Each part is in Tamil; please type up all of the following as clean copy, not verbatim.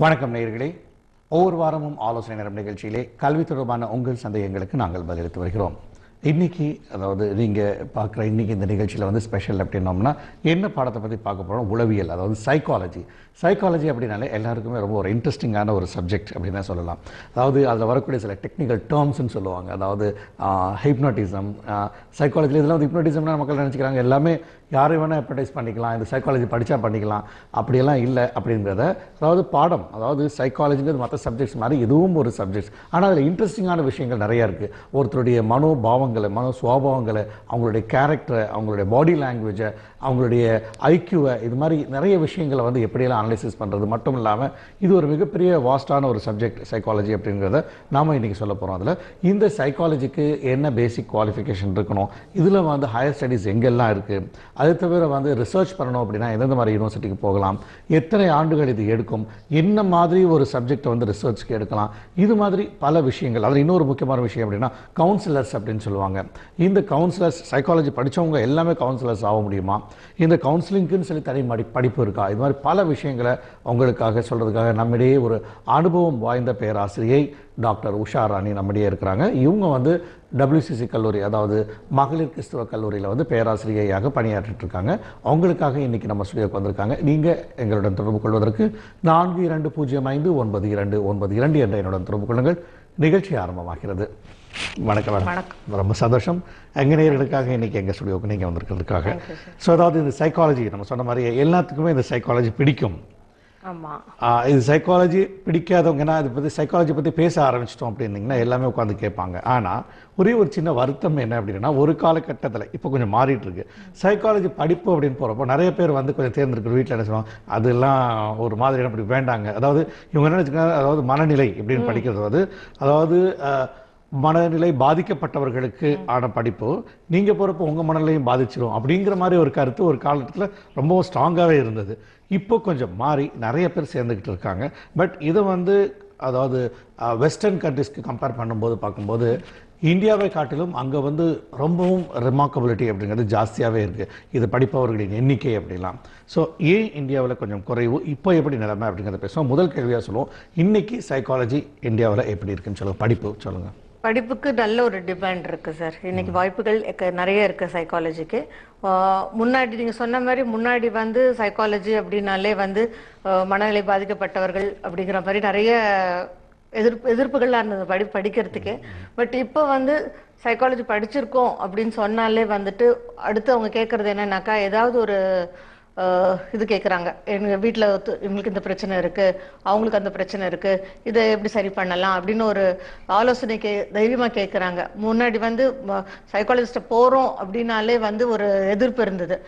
வணக்கம் நேயர்களே. ஒவ்வொரு வாரமும் ஆலோசனை நேரம் நிகழ்ச்சியிலே கல்வி தொடர்பான உங்கள் சந்தேகங்களுக்கு நாங்கள் பதிலளித்து வருகிறோம். இன்னைக்கு அதாவது நீங்கள் பார்க்குற இன்னைக்கு இந்த நிகழ்ச்சியில் வந்து ஸ்பெஷல் அப்படின்னோம்னா என்ன பாடத்தை பற்றி பார்க்க போகிறோம்? உளவியல், அதாவது சைக்காலஜி. சைக்காலஜி அப்படின்னாலே எல்லாருக்குமே ரொம்ப ஒரு இன்ட்ரெஸ்டிங்கான ஒரு சப்ஜெக்ட் அப்படின்னு தான் சொல்லலாம். அதாவது அதில் வரக்கூடிய சில டெக்னிக்கல் டேர்ம்ஸ்ன்னு சொல்லுவாங்க. அதாவது ஹிப்னாட்டிசம், சைக்காலஜியில் இதெல்லாம் வந்து ஹிப்னாட்டிசம்னா மக்கள் நினச்சிக்கிறாங்க எல்லாமே யாரையும் வேணால் ஹிப்னடைஸ் பண்ணிக்கலாம், இந்த சைக்காலஜி படித்தா பண்ணிக்கலாம், அப்படியெல்லாம் இல்லை அப்படிங்கிறத. அதாவது பாடம், அதாவது சைக்காலஜிங்கிறது மற்ற சப்ஜெக்ட்ஸ் மாதிரி இதுவும் ஒரு சப்ஜெக்ட்ஸ். ஆனால் அதில் இன்ட்ரெஸ்டிங்கான விஷயங்கள் நிறையா இருக்குது. ஒருத்தருடைய மனோபாவங்களை, மனோ சுவாபாவங்களை, அவங்களுடைய கேரக்டரை, அவங்களுடைய பாடி லாங்குவேஜை, அவங்களுடைய ஐக்யூவை, இது மாதிரி நிறைய விஷயங்களை வந்து எப்படியெல்லாம் அனலைசிஸ் பண்ணுறது மட்டும் இல்லாமல் இது ஒரு மிகப்பெரிய வாஸ்டான ஒரு சப்ஜெக்ட் சைக்காலஜி அப்படிங்கிறத நாம் இன்றைக்கி சொல்ல போகிறோம். அதில் இந்த சைக்காலஜிக்கு என்ன பேசிக் குவாலிஃபிகேஷன் இருக்கணும், இதில் வந்து ஹையர் ஸ்டடீஸ் எங்கெல்லாம் இருக்குது, அது தவிர வந்து ரிசர்ச் பண்ணணும் அப்படின்னா எந்தெந்த மாதிரி யூனிவர்சிட்டிக்கு போகலாம், எத்தனை ஆண்டுகள் இது எடுக்கும், என்ன மாதிரி ஒரு சப்ஜெக்டை வந்து ரிசர்ச்சுக்கு எடுக்கலாம், இது மாதிரி பல விஷயங்கள். அதில் இன்னொரு முக்கியமான விஷயம் அப்படின்னா கவுன்சிலர்ஸ் அப்படின்னு சொல்லுவாங்க. இந்த கவுன்சிலர்ஸ், சைக்காலஜி படித்தவங்க எல்லாமே கவுன்சிலர்ஸ் ஆக முடியுமா, இந்த கவுன்சிலிங்க்குன்னு சொல்லி தனி படிப்பு இருக்கா, இது மாதிரி பல விஷயங்களை உங்களுக்காக சொல்கிறதுக்காக நம்மிடையே ஒரு அனுபவம் வாய்ந்த பேராசிரியை டாக்டர் உஷா ராணி நம்மிடையே இருக்கிறாங்க. இவங்க வந்து WCC கல்லூரி, அதாவது மகளிர் கிறிஸ்துவ கல்லூரியில் வந்து பேராசிரியையாக பணியாற்றிட்டு இருக்காங்க. அவங்களுக்காக இன்றைக்கி நம்ம ஸ்டுடியோக்கு வந்திருக்காங்க. நீங்கள் எங்களுடன் தொடர்பு கொள்வதற்கு 42059292 என்ற என்னுடன் தொடர்பு கொள்ளுங்கள். நிகழ்ச்சி ஆரம்பமாகிறது. வணக்கம் மேடம். ரொம்ப சந்தோஷம் எங்கள் நேயர்களுக்காக இன்றைக்கி எங்கள் ஸ்டுடியோவுக்கு நீங்கள் வந்திருக்கிறதுக்காக. ஸோ அதாவது இந்த சைக்காலஜி நம்ம சொன்ன மாதிரி எல்லாத்துக்குமே இந்த சைக்காலஜி பிடிக்கும். இது சைக்காலஜி பிடிக்காதவங்கன்னா இதை பற்றி சைக்காலஜி பற்றி பேச ஆரம்பிச்சிட்டோம் அப்படின்னீங்கன்னா எல்லாமே உட்காந்து கேட்பாங்க. ஆனால் ஒரே ஒரு சின்ன வருத்தம் என்ன அப்படின்னா, ஒரு காலகட்டத்தில் இப்போ கொஞ்சம் மாறிட்டு இருக்கு. சைக்காலஜி படிப்பு அப்படின்னு போகிறப்போ நிறைய பேர் வந்து கொஞ்சம் தேர்ந்தெடுக்கிற வீட்டில் என்ன சொல்லுவாங்க, அதெல்லாம் ஒரு மாதிரி அப்படி வேண்டாங்க. அதாவது இவங்க என்ன வச்சுக்காங்க, அதாவது மனநிலை இப்படின்னு படிக்கிறது அதாவது மனநிலை பாதிக்கப்பட்டவர்களுக்கு ஆன படிப்பு, நீங்கள் போகிறப்போ உங்கள் மனநிலையும் பாதிச்சிடும் அப்படிங்கிற மாதிரி ஒரு கருத்து ஒரு காலத்தில் ரொம்பவும் ஸ்ட்ராங்காகவே இருந்தது. இப்போ கொஞ்சம் மாறி நிறைய பேர் சேர்ந்துக்கிட்டு இருக்காங்க. பட் இதை வந்து அதாவது வெஸ்டர்ன் கண்ட்ரிஸ்க்கு கம்பேர் பண்ணும்போது பார்க்கும்போது இந்தியாவை காட்டிலும் அங்கே வந்து ரொம்பவும் ரிமார்க்கபிலிட்டி அப்படிங்கிறது ஜாஸ்தியாகவே இருக்குது. இது படிப்பவர்களின் எண்ணிக்கை அப்படிலாம். ஸோ ஏன் இந்தியாவில் கொஞ்சம் குறைவு, இப்போ எப்படி நிலைமை அப்படிங்கிறத பேசுவோம். முதல் கேள்வியாக சொல்லுவோம், இன்னைக்கு சைக்காலஜி இந்தியாவில் எப்படி இருக்குன்னு சொல்லுங்கள். படிப்பு சொல்லுங்கள். படிப்புக்கு நல்ல ஒரு டிமாண்ட் இருக்கு சார். இன்னைக்கு வாய்ப்புகள் நிறைய இருக்கு சைக்காலஜிக்கு. முன்னாடி நீங்க சொன்ன மாதிரி முன்னாடி வந்து சைக்காலஜி அப்படின்னாலே வந்து மனநிலை பாதிக்கப்பட்டவர்கள் அப்படிங்கிற மாதிரி நிறைய எதிர்ப்புகள்லாம் இருந்தது படிக்கிறதுக்கு. பட் இப்போ வந்து சைக்காலஜி படிச்சிருக்கோம் அப்படின்னு சொன்னாலே வந்துட்டு அடுத்து அவங்க கேட்கறது என்னன்னாக்கா, ஏதாவது ஒரு இது கேட்குறாங்க. எங்கள் வீட்டில் இவங்களுக்கு இந்த பிரச்சனை இருக்குது, அவங்களுக்கு அந்த பிரச்சனை இருக்குது, இதை எப்படி சரி பண்ணலாம் அப்படின்னு ஒரு ஆலோசனை தைரியமாக கேட்குறாங்க. முன்னாடி வந்து சைக்காலஜிஸ்ட்டை போகிறோம் அப்படின்னாலே வந்து ஒரு எதிர்ப்பு இருந்தது.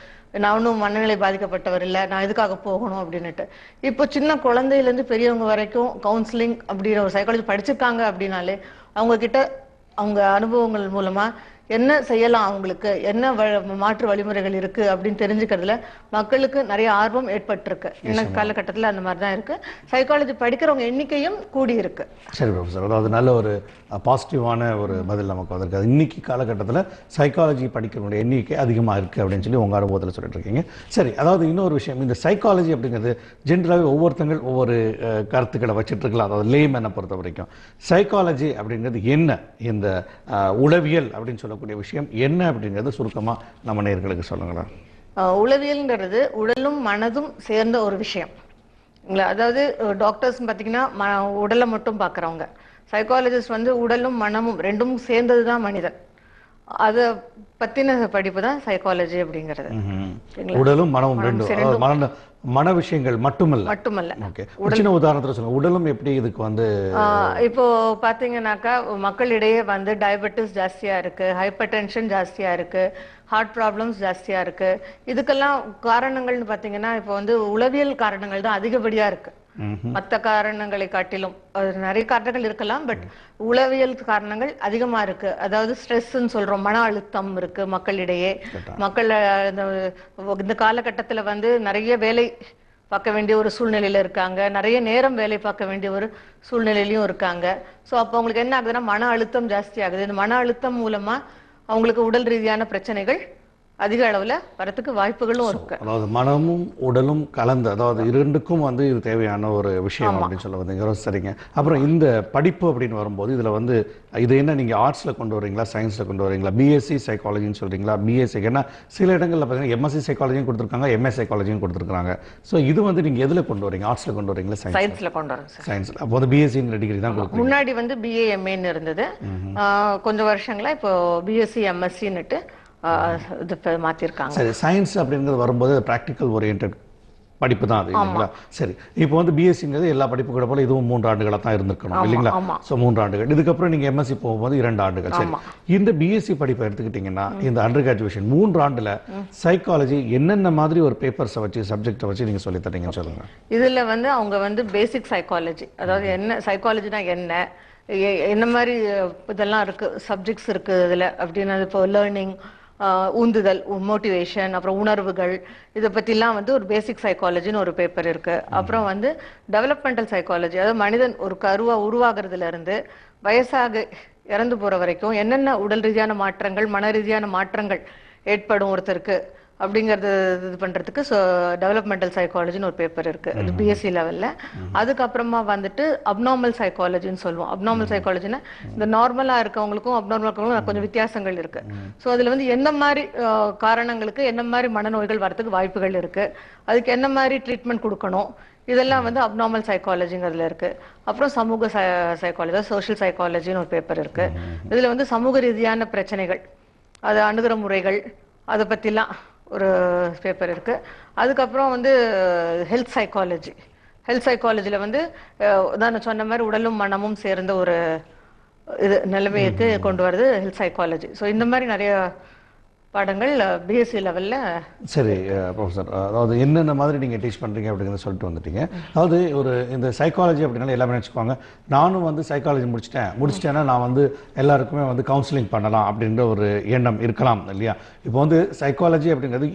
நான் ஒன்றும் மனநிலை பாதிக்கப்பட்டவர் இல்லை, நான் எதுக்காக போகணும் அப்படின்னுட்டு. இப்போ சின்ன குழந்தையிலேருந்து பெரியவங்க வரைக்கும் கவுன்சிலிங் அப்படின்ற ஒரு சைக்காலஜி படிச்சிருக்காங்க அப்படின்னாலே அவங்கக்கிட்ட அவங்க அனுபவங்கள் மூலமாக என்ன செய்யலாம், அவங்களுக்கு என்ன மாற்று வழிமுறைகள் இருக்கு அப்படின்னு தெரிஞ்சுக்கிறதுல மக்களுக்கு நிறைய ஆர்வம் ஏற்பட்டிருக்கு. இன்னைக்கு காலகட்டத்தில் அந்த மாதிரி தான் இருக்கு. சைக்காலஜி படிக்கிறவங்க எண்ணிக்கையும் கூடி இருக்கு. சரி ப்ரொஃபஸர், அதாவது நல்ல ஒரு பாசிட்டிவான ஒரு பதில் நமக்கு வந்திருக்காது. இன்னைக்கு காலகட்டத்தில் சைக்காலஜி படிக்கிறவங்களுடைய எண்ணிக்கை அதிகமாக இருக்குது அப்படின்னு சொல்லி உங்கள் அனுபவத்தில் சொல்லிட்டு இருக்கீங்க. சரி, அதாவது இன்னொரு விஷயம், இந்த சைக்காலஜி அப்படிங்கிறது ஜென்ரலாகவே ஒவ்வொருத்தங்கள் ஒவ்வொரு கருத்துக்களை வச்சுட்டு இருக்கலாம். அதாவது லேமனை பொறுத்த வரைக்கும் சைக்காலஜி அப்படிங்கிறது என்ன, இந்த உளவியல் அப்படின்னு சொல்லக்கூடிய விஷயம் என்ன அப்படிங்கிறது சுருக்கமாக நம்ம நேயர்களுக்கு சொல்லுங்களேன். உளவியல்ங்கிறது உடலும் மனதும் சேர்ந்த ஒரு விஷயம். அதாவது டாக்டர்ஸ் பார்த்தீங்கன்னா உடலை மட்டும் பார்க்குறவங்க, சைக்காலஜிஸ்ட் வந்து உடலும் மனமும் ரெண்டும் சேர்ந்தது தான் மனிதன். அதை பத்தின படிப்பு தான் சைக்காலஜி அப்படிங்கிறது. உடலும் மனமும் ரெண்டும் மன விஷயங்கள் மட்டுமல்ல. ஓகே, சின்ன உதாரணத்துல சொல்லுங்க. உடலும் எப்படி இதுக்கு வந்து இப்போ பாத்தீங்கன்னாக்கா மக்களிடையே வந்து டயபெட்டிஸ் ஜாஸ்தியா இருக்கு, ஹைப்பர் டென்ஷன் ஜாஸ்தியா இருக்கு, ஹார்ட் ப்ராப்ளம்ஸ் ஜாஸ்தியா இருக்கு. இதுக்கெல்லாம் காரணங்கள்னு பாத்தீங்கன்னா இப்போ வந்து உளவியல் காரணங்கள் தான் அதிகப்படியா இருக்கு. மற்ற காரணங்களை காட்டிலும் நிறைய காரணங்கள் இருக்கலாம், பட் உளவியல் காரணங்கள் அதிகமா இருக்கு. அதாவது ஸ்ட்ரெஸ்ன்னு சொல்றோம், மன அழுத்தம் இருக்கு மக்களிடையே. மக்கள் இந்த காலகட்டத்துல வந்து நிறைய வேலை பார்க்க வேண்டிய ஒரு சூழ்நிலையில இருக்காங்க, நிறைய நேரம் வேலை பார்க்க வேண்டிய ஒரு சூழ்நிலையிலையும் இருக்காங்க. ஸோ அப்போ அவங்களுக்கு என்ன ஆகுதுன்னா மன அழுத்தம் ஜாஸ்தி ஆகுது. இந்த மன அழுத்தம் மூலமா அவங்களுக்கு உடல் ரீதியான பிரச்சனைகள் அதிக அளவுல வரத்துக்கு வாய்ப்புகளும் இருக்கு. அதாவது மனமும் உடலும் கலந்து, அதாவது இரண்டுக்கும் வந்து இது தேவையான ஒரு விஷயம் அப்படின்னு சொல்ல வந்தீங்க. சரிங்க. அப்புறம் இந்த படிப்பு அப்படின்னு வரும்போது இதுல வந்து இது என்ன, நீங்க ஆர்ட்ஸ்ல கொண்டு வரீங்களா, சயின்ஸ்ல கொண்டு வரீங்களா, பிஎஸ்சி சைக்காலஜின்னு சொல்றீங்களா, பிஎஸ்சி? ஏன்னா சில இடங்கள்ல பார்த்தீங்கன்னா எம்எஸ்சி சைக்காலஜியும் கொடுத்துருக்காங்க, எம்ஏ சைக்காலஜியும் கொடுத்துருக்காங்க. ஸோ இது வந்து நீங்க எதுல கொண்டு வரீங்க? ஆர்ட்ஸ்ல கொண்டு வரீங்களா, சயின்ஸ்ல கொண்டு வரேன் சார். சயின்ஸ். அப்போ வந்து பிஎஸ்சிங்கிற டிகிரி தான் கொடுக்குறீங்க. முன்னாடி வந்து பிஏ எம்ஏன்னு இருந்தது. கொஞ்சம் வருஷங்களா இப்போ பிஎஸ்சி எம்எஸ்சின்னுட்டு இது மாத்திருக்காங்க. சரி, சயின்ஸ் அப்படிங்கிறது வரும்போது பிராக்டிக்கல் ஓரியன்டட் படிப்பு தான் அது இல்லைங்களா? சரி, இப்போ வந்து பிஎஸ்சிங்கிறது எல்லா படிப்பு கூட போல இதுவும் 3 ஆண்டுகளாக தான் இருந்திருக்கணும் இல்லைங்களா? ஸோ 3 ஆண்டுகள். இதுக்கப்புறம் நீங்க எம்எஸ்சி போகும்போது 2 ஆண்டுகள். சரி, இந்த பிஎஸ்சி படிப்பை எடுத்துக்கிட்டீங்கன்னா இந்த அண்டர் கிராஜுவேஷன் 3 ஆண்டுல சைக்காலஜி என்னென்ன மாதிரி ஒரு பேப்பர்ஸை வச்சு, சப்ஜெக்டை வச்சு நீங்க சொல்லி தரீங்கன்னு சொல்லுங்க. இதுல வந்து அவங்க வந்து பேசிக் சைக்காலஜி, அதாவது என்ன சைக்காலஜினா என்ன, என்ன மாதிரி இதெல்லாம் இருக்கு, சப்ஜெக்ட்ஸ் இருக்கு இதுல அப்படின்னு, இப்போ லேர்னிங், ஊந்துதல், மோட்டிவேஷன், அப்புறம் உணர்வுகள், இதை பற்றிலாம் வந்து ஒரு பேசிக் சைக்காலஜின்னு ஒரு பேப்பர் இருக்கு. அப்புறம் வந்து டெவலப்மெண்டல் சைக்காலஜி, அதாவது மனிதன் ஒரு கருவா உருவாகிறதுல இருந்து வயசாக இறந்து போற வரைக்கும் என்னென்ன உடல் ரீதியான மாற்றங்கள், மன ரீதியான மாற்றங்கள் ஏற்படும் ஒருத்தருக்கு அப்படிங்கிறது இது பண்றதுக்கு டெவலப்மெண்டல் சைக்காலஜின்னு ஒரு பேப்பர் இருக்கு, அது பிஎஸ்சி லெவல்ல. அதுக்கப்புறமா வந்துட்டு அப்நார்மல் சைக்காலஜின்னு சொல்லுவோம். அப்நார்மல் சைக்காலஜினா இந்த நார்மலா இருக்கவங்களுக்கும் அப்நார்மல் இருக்கவங்களுக்கும் கொஞ்சம் வித்தியாசங்கள் இருக்கு. ஸோ அதுல வந்து என்ன மாதிரி காரணங்களுக்கு என்ன மாதிரி மனநோய்கள் வரதுக்கு வாய்ப்புகள் இருக்கு, அதுக்கு என்ன மாதிரி ட்ரீட்மெண்ட் கொடுக்கணும், இதெல்லாம் வந்து அப்நார்மல் சைக்காலஜிங்கிறதுல இருக்கு. அப்புறம் சமூக சைக்காலஜி, சோஷியல் சைக்காலஜின்னு ஒரு பேப்பர் இருக்கு. இதுல வந்து சமூக ரீதியான பிரச்சனைகள், அது அணுகுற முறைகள், அதை பத்திலாம் ஒரு பேப்பர் இருக்கு. அதுக்கப்புறம் வந்து ஹெல்த் சைக்காலஜியில் வந்து நான் சொன்ன மாதிரி உடலும் மனமும் சேர்ந்த ஒரு இது நிலைமைக்கு கொண்டு வருது ஹெல்த் சைக்காலஜி. ஸோ இந்த மாதிரி நிறைய பாடங்கள் பிஎஸ்சி லெவலில். சரி ப்ரொஃபஸர், அதாவது என்னென்ன மாதிரி நீங்கள் டீச் பண்ணுறீங்க அப்படிங்கிறத சொல்லிட்டு வந்துட்டீங்க. அதாவது ஒரு இந்த சைக்காலஜி அப்படின்னால எல்லாமே நினச்சிக்குவாங்க, நானும் வந்து சைக்காலஜி முடிச்சிட்டேன்னா நான் வந்து எல்லாருக்குமே வந்து கவுன்சிலிங் பண்ணலாம் அப்படின்ற ஒரு எண்ணம் இருக்கலாம் இல்லையா? இப்போ வந்து சைக்காலஜி அப்படிங்கிறது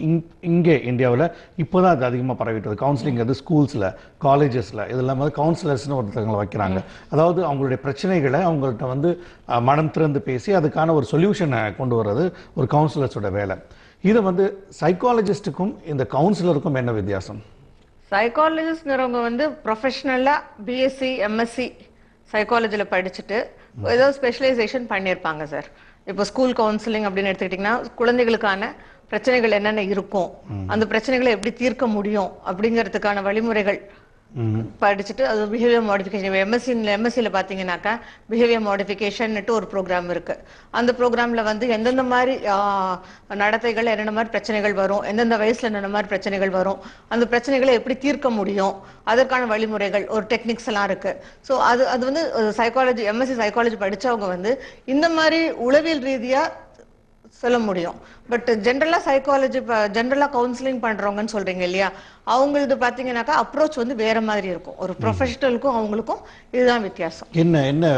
இங்கே இந்தியாவில் இப்போ தான் அது அதிகமாக பரவிட்டது. கவுன்சிலிங் அது ஸ்கூல்ஸில், காலேஜஸில் இதெல்லாம் வந்து கவுன்சிலர்ஸ்னு ஒருத்தவங்களை வைக்கிறாங்க. அதாவது அவங்களுடைய பிரச்சனைகளை அவங்கள்ட்ட வந்து மனம் திறந்து பேசி அதுக்கான ஒரு சொல்யூஷனை கொண்டு வர்றது ஒரு கவுன்சிலர்ஸோட வேலை. இது வந்து சைக்காலஜிஸ்டுக்கும் இந்த கவுன்சிலருக்கும் என்ன வித்தியாசம்? சைக்காலஜிஸ்ட்ங்கிறவங்க வந்து ப்ரொஃபஷனலா பிஎஸ்சி எம்எஸ்சி சைக்காலஜியில் படிச்சுட்டு ஏதோ ஸ்பெஷலைசேஷன் பண்ணியிருப்பாங்க சார். இப்போ ஸ்கூல் கவுன்சிலிங் அப்படின்னு எடுத்துக்கிட்டிங்கன்னா குழந்தைகளுக்கான பிரச்சனைகள் என்னென்ன இருக்கும், அந்த பிரச்சனைகளை எப்படி தீர்க்க முடியும் அப்படிங்கிறதுக்கான வழிமுறைகள் படிச்சுட்டு, அது பிஹேவியர் மாடிஃபிகேஷன். எம்எஸ்சியில் பார்த்தீங்கன்னாக்கா பிஹேவியர் மாடிஃபிகேஷன்ட்டு ஒரு ப்ரோக்ராம் இருக்கு. அந்த ப்ரோக்ராம்ல வந்து எந்தெந்த மாதிரி நடத்தைகள், என்னென்ன மாதிரி பிரச்சனைகள் வரும், எந்தெந்த வயசுல என்னென்ன மாதிரி பிரச்சனைகள் வரும், அந்த பிரச்சனைகளை எப்படி தீர்க்க முடியும், அதற்கான வழிமுறைகள், ஒரு டெக்னிக்ஸ் எல்லாம் இருக்கு. ஸோ அது வந்து சைக்காலஜி, எம்எஸ்சி சைக்காலஜி படிச்சவங்க வந்து இந்த மாதிரி உளவியல் ரீதியா சொல்ல முடியும். பட் ஜென்ரலா சைக்காலஜி, ஜென்ரலா கவுன்சிலிங் பண்றவங்கன்னு சொல்றீங்க இல்லையா, அவங்களுக்கு பாத்தீங்கன்னாக்கா அப்ரோச் வந்து வேற மாதிரி இருக்கும். ஒரு ப்ரொஃபஷனலுக்கும் அவங்களுக்கும் இதுதான் வித்தியாசம். என்ன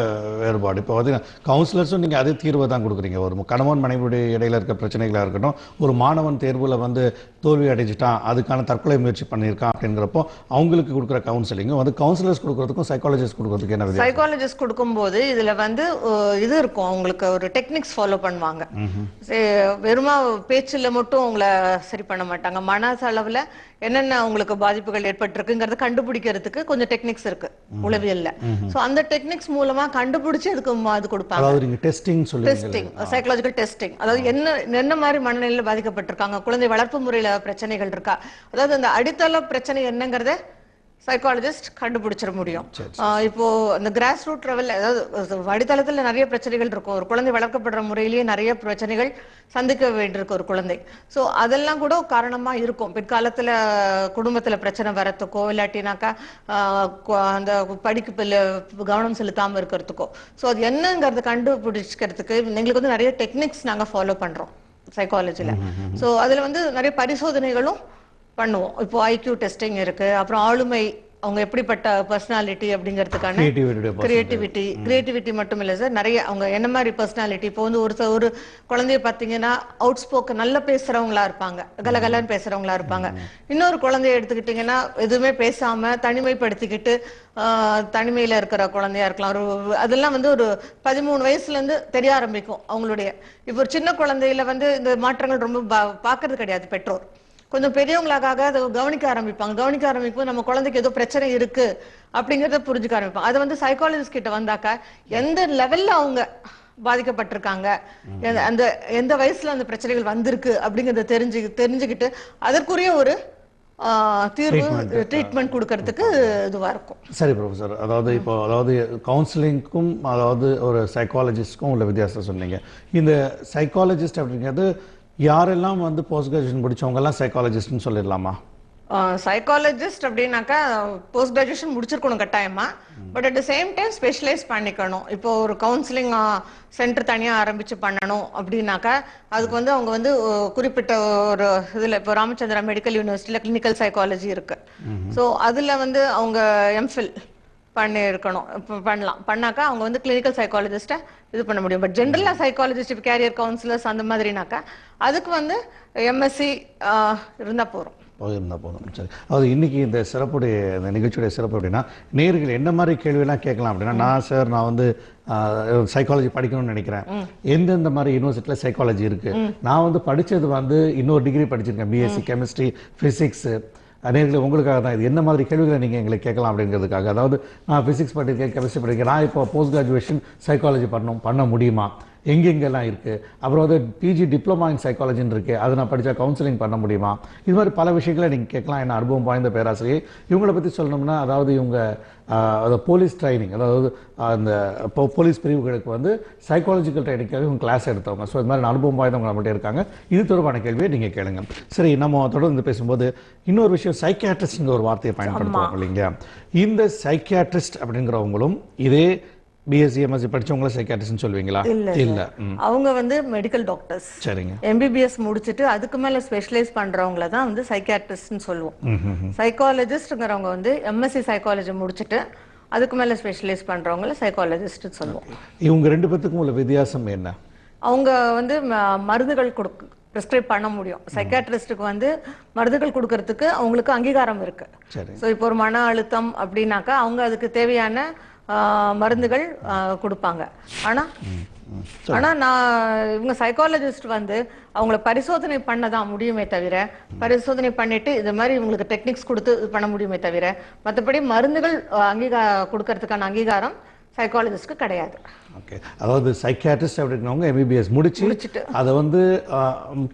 வேறுபாடு? இப்போ பார்த்தீங்கன்னா கவுன்சிலர்ஸும் நீங்கள் அதே தீர்வை தான் கொடுக்குறீங்க. ஒரு கணவன் மனைவியுடைய இடையில இருக்க பிரச்சனைகளாக இருக்கட்டும், ஒரு மாணவன் தேர்வில் வந்து தோல்வி அடைஞ்சிட்டான், அதுக்கான தற்கொலை முயற்சி பண்ணியிருக்கான் அப்படிங்கிறப்போ அவங்களுக்கு கொடுக்குற கவுன்சிலிங்கும் வந்து கவுன்சிலர்ஸ் கொடுக்குறதுக்கும் சைக்காலஜிஸ்ட் கொடுக்குறதுக்கு என்ன? சைக்காலஜிஸ்ட் கொடுக்கும்போது இதுல வந்து இது இருக்கும், அவங்களுக்கு ஒரு டெக்னிக்ஸ் ஃபாலோ பண்ணுவாங்க. வெறுமா பேச்சுல மட்டும் உங்களை சரி பண்ண மாட்டாங்க. மனசளவுல என்னென்ன அவங்களுக்கு பாதிப்புகள் ஏற்பட்டிருக்குங்கிறத கண்டுபிடிக்கிறதுக்கு கொஞ்சம் டெக்னிக்ஸ் இருக்கு உளவியல்ல. சோ அந்த டெக்னிக்ஸ் மூலமா கண்டுபிடிச்சு அதுக்கு அது கொடுப்பாங்க. Testing, psychological testing. அதாவது என்ன மாதிரி மனநிலையில பாதிக்கப்பட்டிருக்காங்க, குழந்தை வளர்ப்பு முறையில பிரச்சனைகள் இருக்கா, அதாவது அந்த அடித்தள பிரச்சனை என்னங்கிறத சைக்காலஜிஸ்ட் கண்டுபிடிச்சிட முடியும். இப்போ இந்த கிராஸ் ரூட் லெவல், அதாவது அடித்தளத்துல நிறைய பிரச்சனைகள் இருக்கும். ஒரு குழந்தை வளர்க்கப்படுற முறையிலேயே நிறைய பிரச்சனைகள் சந்திக்க வேண்டியிருக்கு ஒரு குழந்தை. ஸோ அதெல்லாம் கூட காரணமா இருக்கும். பிற்காலத்துல குடும்பத்துல பிரச்சனை வரத்துக்கோ, இல்லாட்டினாக்கா அந்த படிப்புல கவனம் செலுத்தாம இருக்கிறதுக்கோ. ஸோ அது என்னங்கிறத கண்டுபிடிச்சிக்கிறதுக்கு எங்களுக்கு வந்து நிறைய டெக்னிக்ஸ் நாங்க ஃபாலோ பண்றோம் சைக்காலஜில. ஸோ அதுல வந்து நிறைய பரிசோதனைகளும் பண்ணுவோம். இப்போ ஐக்யூ டெஸ்டிங் இருக்கு, அப்புறம் ஆளுமை அவங்க எப்படிப்பட்ட பர்சனாலிட்டி அப்படிங்கிறதுக்கான கிரியேட்டிவிட்டி கிரியேட்டிவிட்டி மட்டும் இல்லை சார், நிறைய அவங்க என்ன மாதிரி பர்சனாலிட்டி. இப்போ வந்து ஒரு குழந்தைய பார்த்தீங்கன்னா அவுட் ஸ்போக்கன் நல்லா பேசுறவங்களா இருப்பாங்க, கலகலன்னு பேசுறவங்களா இருப்பாங்க. இன்னொரு குழந்தைய எடுத்துக்கிட்டிங்கன்னா எதுவுமே பேசாம தனிமைப்படுத்திக்கிட்டு தனிமையில இருக்கிற குழந்தையா இருக்கலாம். அதெல்லாம் வந்து ஒரு 13 வயசுல இருந்து தெரிய ஆரம்பிக்கும் அவங்களுடைய. இப்போ ஒரு சின்ன குழந்தையில வந்து இந்த மாற்றங்கள் ரொம்ப பார்க்கறது கிடையாது பெற்றோர். கொஞ்சம் பெரியவங்களாக அதை கவனிக்க ஆரம்பிக்கும். நம்ம குழந்தைக்கு ஏதோ பிரச்சனை இருக்கு அப்படிங்கறத புரிஞ்சுக்க ஆரம்பிப்பாங்க. அது வந்து சைக்காலஜிஸ்ட் கிட்ட வந்தாக்கா எந்த லெவல்ல அவங்க பாதிக்கப்பட்டிருக்காங்க, அந்த எந்த வயசுல அந்த பிரச்சனைகள் வந்திருக்கு அப்படிங்கறத தெரிஞ்சுக்கிட்டு அதற்குரிய ஒரு ட்ரீட்மெண்ட் கொடுக்கறதுக்கு இதுவா இருக்கும். சரி ப்ரொஃபசர், அதாவது கவுன்சிலிங்க்கும் ஒரு சைக்காலஜிஸ்ட்க்கும் உள்ள வித்தியாசம் சொன்னீங்க. இந்த சைக்காலஜிஸ்ட் அப்படிங்கிறது யாரெல்லாம் வந்து போஸ்ட் கிராஜுவேஷன் முடிச்சவங்க எல்லாம் சைக்காலஜிஸ்ட்னு சொல்லிடலாமா? சைக்காலஜிஸ்ட் அப்படின்னாக்கா போஸ்ட் கிராஜுவேஷன் முடிச்சிருக்கணும் கட்டாயமா. But at the same time specialise பண்ணிக்கணும். இப்போ ஒரு கவுன்சிலிங் சென்டர் தனியா ஆரம்பிச்சு பண்ணணும் அப்படின்னாக்கா அதுக்கு வந்து அவங்க வந்து குறிப்பிட்ட ஒரு இதுல இப்போ ராமச்சந்திரா மெடிக்கல் யூனிவர்சிட்டியில கிளினிக்கல் சைக்காலஜி இருக்கு. ஸோ அதுல வந்து அவங்க எம்ஃபில் பண்ணாக்கா அவங்க வந்து கிளினிக்கல் சைக்காலஜிஸ்ட இது பண்ண முடியும். பட் ஜென்ரலா சைக்காலஜிஸ்ட், கேரியர் கவுன்சிலர்ஸ் அந்த மாதிரினாக்கா அதுக்கு வந்து எம்எஸ்சி இருந்தா போதும். சரி, அதாவது இன்னைக்கு இந்த நிகழ்ச்சியுடைய சிறப்பு அப்படின்னா நேயர்கள் என்ன மாதிரி கேள்வியெல்லாம் கேட்கலாம் அப்படின்னா, நான் வந்து சைக்காலஜி படிக்கணும்னு நினைக்கிறேன், எந்தெந்த மாதிரி யூனிவர்சிட்டியில் சைக்காலஜி இருக்கு, நான் வந்து படிச்சது வந்து இன்னொரு டிகிரி படிச்சிருக்கேன், பிஎஸ்சி கெமிஸ்ட்ரி ஃபிசிக்ஸ். நேர்களை உங்களுக்காக தான் இது என்ன மாதிரி கேள்விகளை நீங்கள் எங்களை கேட்கலாம் அப்படிங்கிறதுக்காக. அதாவது நான் ஃபிசிக்ஸ் படிக்கிறேன், கெமிஸ்ட்ரி படிக்கிறேன், நான் இப்போ போஸ்ட் கிராஜுவேஷன் சைக்காலஜி பண்ண முடியுமா, எங்கெங்கெல்லாம் இருக்குது, அப்புறம் வந்து பிஜி டிப்ளமா இன் சைக்காலஜின்னு இருக்குது, அதை நான் படித்தா கவுன்சிலிங் பண்ண முடியுமா, இது மாதிரி பல விஷயங்களை நீங்கள் கேட்கலாம். என்ன அனுபவம் வாய்ந்த பேராசிரியர். இவங்களை பற்றி சொல்லணும்னா, அதாவது இவங்க போலீஸ் ட்ரைனிங், அதாவது அந்த போலீஸ் பிரிவுகளுக்கு வந்து சைக்காலஜிக்கல் ட்ரைனிங்காக இவங்க கிளாஸ் எடுத்தவங்க. ஸோ இது மாதிரி அனுபவம் வாய்ந்தவங்க நம்மகிட்ட இருக்காங்க. இது தொடர்பான கேள்வியை நீங்கள் கேளுங்க. சரி, நம்ம தொடர்ந்து பேசும்போது இன்னொரு விஷயம், சைக்கியாட்ரிஸ்ட்ங்கிற ஒரு வார்த்தையை பயன்படுத்துவோம் இல்லைங்களா? இந்த சைக்கியாட்ரிஸ்ட் அப்படிங்கிறவங்களும் இதே பிஎஸ்சி எம்எஸ்சி படிச்சவங்கள சைக்காட்ரிஸ்ட்னு சொல்வீங்களா? இல்ல, அவங்க வந்து மெடிக்கல் டாக்டர்ஸ். சரிங்க. எம்பிபிஎஸ் முடிச்சிட்டு அதுக்கு மேல ஸ்பெஷலைஸ் பண்றவங்கள தான் வந்து சைக்காட்ரிஸ்ட்னு சொல்லுவோம். சைக்காலஜிஸ்ட்ங்கிறவங்க வந்து எம்எஸ்சி சைக்காலஜி முடிச்சிட்டு அதுக்கு மேல ஸ்பெஷலைஸ் பண்றவங்கள சைக்காலஜிஸ்ட் சொல்லுவோம். இவங்க ரெண்டு பேத்துக்கும் உள்ள வித்தியாசம் என்ன? அவங்க வந்து மருந்துகள் பிரிஸ்கிரைப் பண்ண முடியும். சைக்காட்ரிஸ்டுக்கு வந்து மருந்துகள் கொடுக்கறதுக்கு அவங்களுக்கு அங்கீகாரம் இருக்கு. ஸோ இப்போ ஒரு மன அழுத்தம் அப்படின்னாக்கா அவங்க அதுக்கு தேவையான மருந்துகள் கொடுப்பாங்க. ஆனா இவங்க சைக்காலஜிஸ்ட் வந்து அவங்கள பரிசோதனை பண்ணதான் முடியுமே தவிர, பரிசோதனை பண்ணிட்டு இது மாதிரி இவங்களுக்கு டெக்னிக்ஸ் கொடுத்து இது பண்ண முடியுமே தவிர, மற்றபடி மருந்துகள் கொடுக்கறதுக்கான அங்கீகாரம் சைக்காலஜிஸ்ட்க்கு கிடையாது. ஓகே, அதாவது சைக்கியாட்ரிஸ்ட் அப்படிங்கிறவங்க எம்பிபிஎஸ் முடிச்சுட்டு அதை வந்து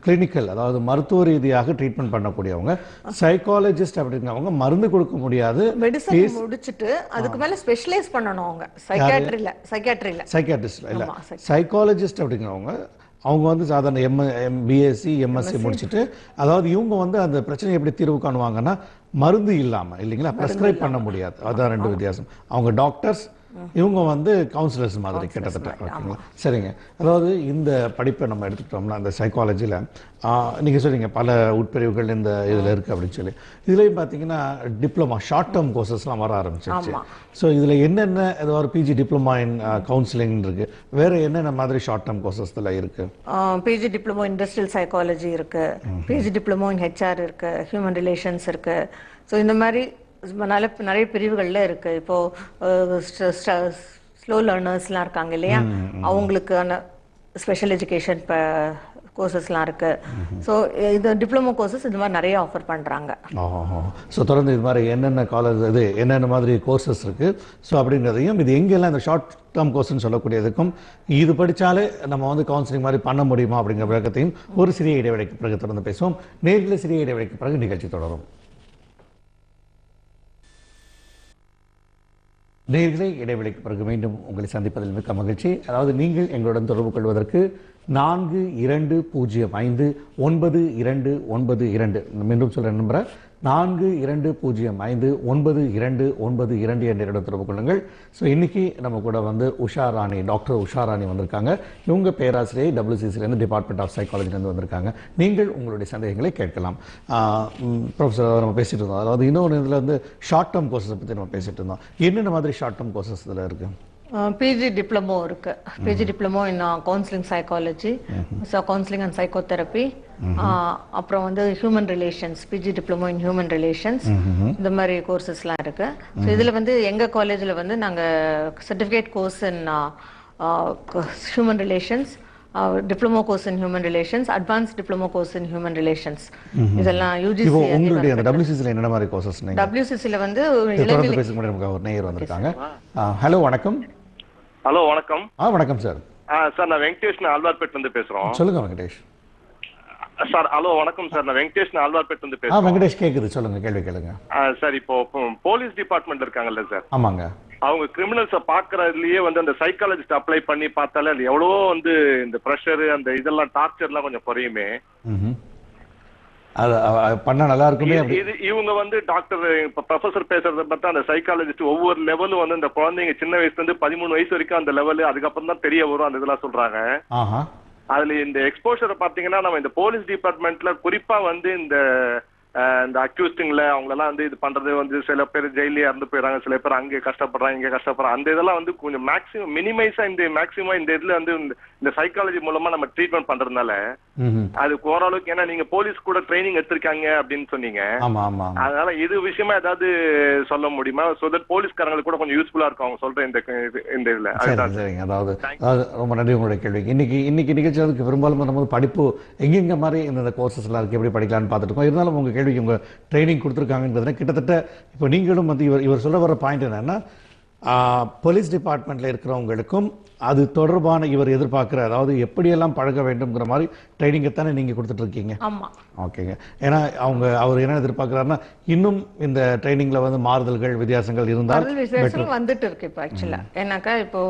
கிளினிக்கல், அதாவது மருத்துவ ரீதியாக ட்ரீட்மெண்ட் பண்ணக்கூடியவங்க. சைக்காலஜிஸ்ட் அப்படிங்கிறவங்க மருந்து கொடுக்க முடியாது, மெடிசன் முடிச்சுட்டு அதுக்கு மேல ஸ்பெஷலைஸ் பண்ணணும். அவங்க சைக்கியாட்ரிஸ்ட் இல்ல, சைக்காலஜிஸ்ட் அப்படிங்கிறவங்க அவங்க வந்து சாதாரண பிஎஸ்சி எம்எஸ்சி முடிச்சுட்டு, அதாவது இவங்க வந்து அந்த பிரச்சனையை எப்படி தீர்வு காணுவாங்கன்னா மருந்து இல்லாமல் இல்லைங்களா, ப்ரெஸ்கிரைப் பண்ண முடியாது. அதான் ரெண்டு வித்தியாசம். அவங்க டாக்டர்ஸ், இவங்க வந்து கவுன்சிலர்ஸ் மாதிரி கிட்டத்தட்ட. ஓகேங்களா, சரிங்க. அதாவது இந்த படிப்பை நம்ம எடுத்துக்கிட்டோம்னா அந்த சைக்காலஜியில் நீங்கள் சொன்னீங்க பல உட்பிரிவுகள் இந்த இதில் இருக்குது அப்படின்னு சொல்லி. இதுலேயும் பார்த்தீங்கன்னா டிப்ளமா ஷார்ட் டேர்ம் கோர்சஸ்லாம் வர ஆரம்பிச்சிருச்சு. ஸோ இதில் என்னென்ன ஏதாவது பிஜி டிப்ளமா இன் கவுன்சிலிங் இருக்குது, வேறு என்னென்ன மாதிரி ஷார்ட் டேர்ம் கோர்சஸில் இருக்குது? பிஜி டிப்ளமோ இண்டஸ்ட்ரியல் சைக்காலஜி இருக்குது, பிஜி டிப்ளமோ இன் ஹெச்ஆர் இருக்குது, ஹியூமன் ரிலேஷன்ஸ் இருக்குது. ஸோ இந்த மாதிரி நிறைய பிரிவுகள்ல இருக்கு. இப்போ ஸ்லோ லேர்னர்ஸ்லாம் இருக்காங்க இல்லையா, அவங்களுக்கான ஸ்பெஷல் எஜுகேஷன் கோர்சஸ்லாம் இருக்கு. ஸோ இது டிப்ளமோ கோர்சஸ் இது மாதிரி நிறைய ஆஃபர் பண்றாங்க. ஸோ தொடர்ந்து இது மாதிரி என்னென்ன காலேஜ் என்னென்ன மாதிரி கோர்சஸ் இருக்கு, ஸோ அப்படிங்கிறதையும் இது எங்கெல்லாம் இந்த ஷார்ட் டேர்ம் கோர்ஸ்ன்னு சொல்லக்கூடியதுக்கும் இது படித்தாலே நம்ம வந்து கவுன்சிலிங் மாதிரி பண்ண முடியுமா அப்படிங்கிற விளக்கத்தையும் ஒரு சிறிய இடைவெளிக்கு பிறகு தொடர்ந்து பேசுவோம். நேரில் சிறிய இடைவெளிக்கு பிறகு நிகழ்ச்சி தொடரும். நேர்களை இடைவெளிக்கு பிறகு மீண்டும் உங்களை சந்திப்பதில் மிக்க மகிழ்ச்சி. அதாவது நீங்கள் எங்களுடன் தொடர்பு கொள்வதற்கு 42059292 மீண்டும் சொல்கிற நம்பரை 42059292 என்ற இடத்துல தொடர்பு கொள்ளுங்கள். ஸோ இன்னைக்கு நம்ம கூட வந்து உஷா ராணி, டாக்டர் உஷா ராணி வந்திருக்காங்க. இவங்க பேராசிரியை WCCலேருந்து டிபார்ட்மெண்ட் ஆஃப் சைக்காலஜிலேருந்து வந்திருக்காங்க. நீங்கள் உங்களுடைய சந்தேகங்களை கேட்கலாம். ப்ரொஃபஸர் நம்ம பேசிட்டு இருந்தோம், அதாவது இன்னொரு இதில் வந்து ஷார்ட் டேர்ம் கோர்சஸை பற்றி நம்ம பேசிட்டு இருந்தோம். என்னென்ன மாதிரி ஷார்ட் டேர்ம் கோர்சஸ் இதில் இருக்குது? பிஜி டிப்ளமோ இருக்கு. PG diploma in counselling psychology, counselling and psychotherapy, அப்புறம் வந்து human relations, PG diploma in human relations, இந்த மாதிரி கோர்சஸ்லாம் இருக்கு. ஸோ இதில் வந்து எங்கள் காலேஜில் வந்து நாங்கள் சர்டிஃபிகேட் கோர்ஸ் இன் ஹியூமன் ரிலேஷன்ஸ், டிப்ளமோ கோர்ஸ் இன் human relations, advance diploma course இன் ஹியூமன் ரிலேஷன்ஸ், இதெல்லாம் யூஜிசி. உங்களுடைய அந்த WCCல என்னென்ன மாதிரி கோர்சஸ்? WCCல வந்து தொடர்ந்து பேச முடியும். நமக்கு ஒரு நேயர் வந்திருக்காங்க. ஹலோ, வணக்கம். ஹலோ, வணக்கம். வணக்கம் சார். சார், நான் வெங்கடேஷ், ஆழ்வார்பேட்ல இருந்து பேசுறோம். சொல்லுங்க வெங்கடேஷ். சார், ஹலோ, வணக்கம் சார். நான் வெங்கடேஷ், ஆழ்வார்பேட்ல இருந்து பேசுறேன். வெங்கடேஷ் கேக்குது, சொல்லுங்க, கேள்வி கேளுங்க. சார், இப்போ போலீஸ் டிபார்ட்மெண்ட் இருக்காங்கல்ல சார், ஆமாங்க, அவங்க கிரிமினல்ஸை பாக்குறதுலயே வந்து அந்த சைக்காலஜிஸ்ட் அப்ளை பண்ணி பார்த்தாலே அது எவ்வளவோ வந்து இந்த ப்ரெஷர், அந்த இதெல்லாம் டார்ச்சர்லாம் கொஞ்சம் குறையுமே. அது பண்ணா நல்லா இருக்குமே. இவங்க வந்து டாக்டர், இப்ப ப்ரொஃபசர் பேசுறத பார்த்தா அந்த சைக்காலஜிஸ்ட் ஒவ்வொரு லெவலும் வந்து இந்த குழந்தைங்க சின்ன வயசுல இருந்து 13 வயசு வரைக்கும் அந்த லெவலு, அதுக்கப்புறம் தான் தெரிய வரும் அந்த இதெல்லாம் சொல்றாங்க. அதுல இந்த எக்ஸ்போஷரை பாத்தீங்கன்னா நம்ம இந்த போலீஸ் டிபார்ட்மெண்ட்ல குறிப்பா வந்து இந்த அக்யூஸ்டிங்ல அவங்களெல்லாம் வந்து இது பண்றது வந்து சில பேர் ஜெயிலே இறந்து போயிடறாங்க, சில பேர் அங்கே கஷ்டப்படுறாங்க, இங்கே கஷ்டப்படுறாங்க. அந்த இதெல்லாம் வந்து கொஞ்சம் மேக்ஸிமம் மினிமைஸா இந்த இதுல வந்து இந்த சைக்காலஜி மூலமா நம்ம ட்ரீட்மெண்ட் பண்றதுனால அது ஓரளவுக்கு, ஏன்னா நீங்க போலீஸ் கூட ட்ரைனிங் எடுத்திருக்காங்க அப்படின்னு சொன்னீங்க, அதனால இது விஷயமா ஏதாவது சொல்ல முடியுமா? சோ தட் போலீஸ்காரங்களுக்கு கூட கொஞ்சம் யூஸ்ஃபுல்லா இருக்கும் அவங்க சொல்ற இந்த இதுல. அதாவது ரொம்ப நன்றி உங்களுடைய கேள்விக்கு. இன்னைக்கு நிகழ்ச்சி அதுக்கு பெரும்பாலும் நம்ம படிப்பு எங்கெங்க மாதிரி இந்த கோர்சஸ் எல்லாம் இருக்கு, எப்படி படிக்கலாம்னு பார்த்துட்டு இருக்கோம். இருந்தாலும் உங்க கேள்விக்கு உங்க ட்ரைனிங் கொடுத்துருக்காங்கன்றதுனா கிட்டத்தட்ட இப்போ நீங்களும் வந்து இவர் சொல்ல வர பாயிண்ட் என்னன்னா, போலீஸ் டிபார்ட்மெண்ட்ல இருக்கிறவங்களுக்கும் அது தொடர்பான இவர் எதிர்பார்க்குற, அதாவது எப்படியெல்லாம் பழக வேண்டும்ங்கிற மாதிரி ட்ரைனிங்கை தானே நீங்கள் கொடுத்துட்டு இருக்கீங்க. ஓகேங்க. ஏன்னா அவர் என்ன எதிர்பார்க்குறாருன்னா, இன்னும் இந்த ட்ரைனிங்ல வந்து மாறுதல்கள், வித்தியாசங்கள் இருந்தால் வந்துட்டு இருக்கு இப்போ ஆக்சுவலா. ஏன்னாக்கா இப்போ